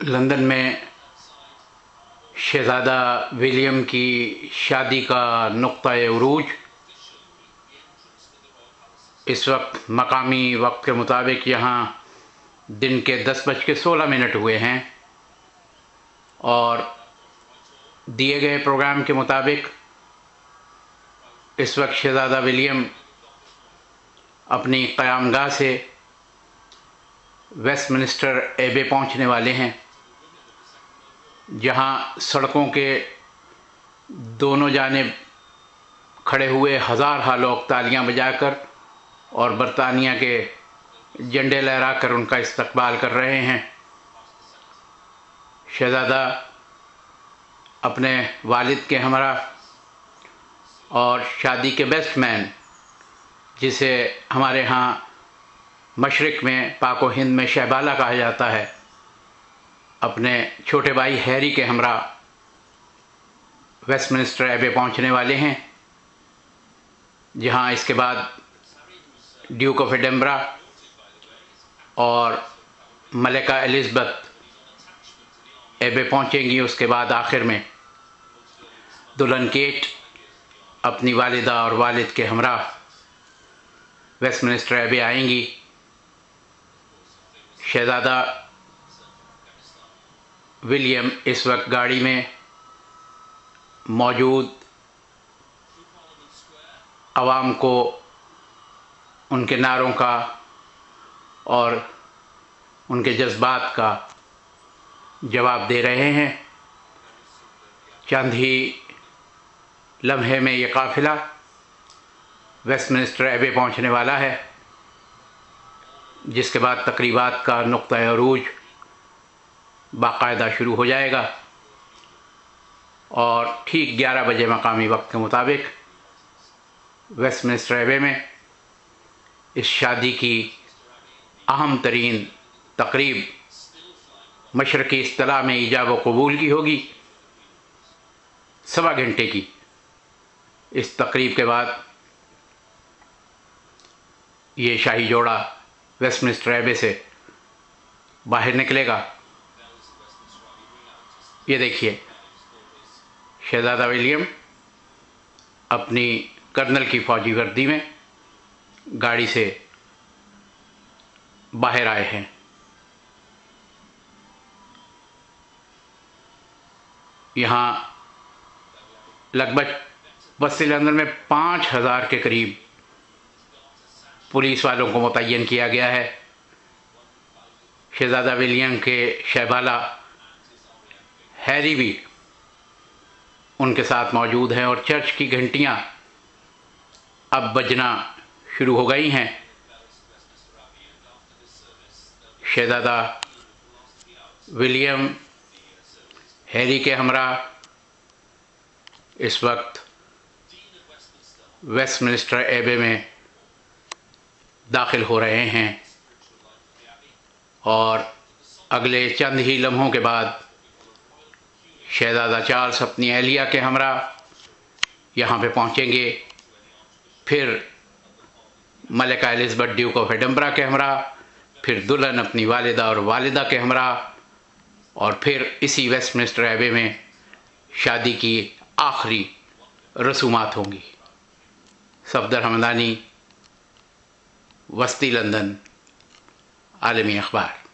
London میں شہزادہ William کی شادی کا نقطۂ عروج اس وقت مقامی وقت کے مطابق یہاں دن کے 10:16 ہوئے ہیں، اور دیے گئے پروگرام کے مطابق اس وقت شہزادہ ولیم اپنی قیامگاہ سے ویسٹ منسٹر ایبے پہنچنے والے ہیں، جہاں سڑکوں کے دونوں جانب کھڑے ہوئے ہزارہا لوگ تالیاں بجا کر اور برطانیہ کے جھنڈے لہرا کر ان کا استقبال کر رہے ہیں۔ شہزادہ اپنے والد کے ہمراہ اور شادی کے بیسٹ مین، جسے ہمارے ہاں مشرق میں پاک و ہند میں شہبالہ کہا جاتا ہے، اپنے چھوٹے بھائی ہیری کے ہمراہ ویسٹ منسٹر ایبے پہنچنے والے ہیں، جہاں اس کے بعد ڈیوک آف ایڈنبرا اور ملکہ الزبتھ ایبے پہنچیں گی۔ اس کے بعد آخر میں دلہن کیٹ اپنی والدہ اور والد کے ہمراہ ویسٹ منسٹر ایبے آئیں گی۔ شہزادہ ولیم اس وقت گاڑی میں موجود عوام کو ان کے نعروں کا اور ان کے جذبات کا جواب دے رہے ہیں۔ چند ہی لمحے میں یہ قافلہ ویسٹ منسٹر ایبے پہنچنے والا ہے، جس کے بعد تقریبات کا نقطۂ عروج باقاعدہ شروع ہو جائے گا، اور ٹھیک 11 بجے مقامی وقت کے مطابق ویسٹ منسٹر ایبے میں اس شادی کی اہم ترین تقریب مشرقی اصطلاح میں ایجاب و قبول کی ہوگی۔ 1.25 گھنٹے کی اس تقریب کے بعد یہ شاہی جوڑا ویسٹ منسٹر ایبے سے باہر نکلے گا۔ یہ دیکھیے، شہزادہ ولیم اپنی کرنل کی فوجی وردی میں گاڑی سے باہر آئے ہیں۔ یہاں لگ بھگ وسطی لندن میں 5000 کے قریب پولیس والوں کو متعین کیا گیا ہے۔ شہزادہ ولیم کے شہبالہ ہیری بھی ان کے ساتھ موجود ہیں، اور چرچ کی گھنٹیاں اب بجنا شروع ہو گئی ہیں۔ شہزادہ ولیم ہیری کے ہمراہ اس وقت ویسٹ منسٹر ایبے میں داخل ہو رہے ہیں، اور اگلے چند ہی لمحوں کے بعد شہزادہ چارلس اپنی اہلیہ کے ہمراہ یہاں پہ پہنچیں گے، پھر ملکہ الزبتھ ڈیوک آف ایڈنبرا کے ہمراہ، پھر دلہن اپنی والدہ اور والدہ کے ہمراہ، اور پھر اسی ویسٹ منسٹر ایبے میں شادی کی آخری رسومات ہوں گی۔ صفدر حمدانی، وسطی لندن، عالمی اخبار۔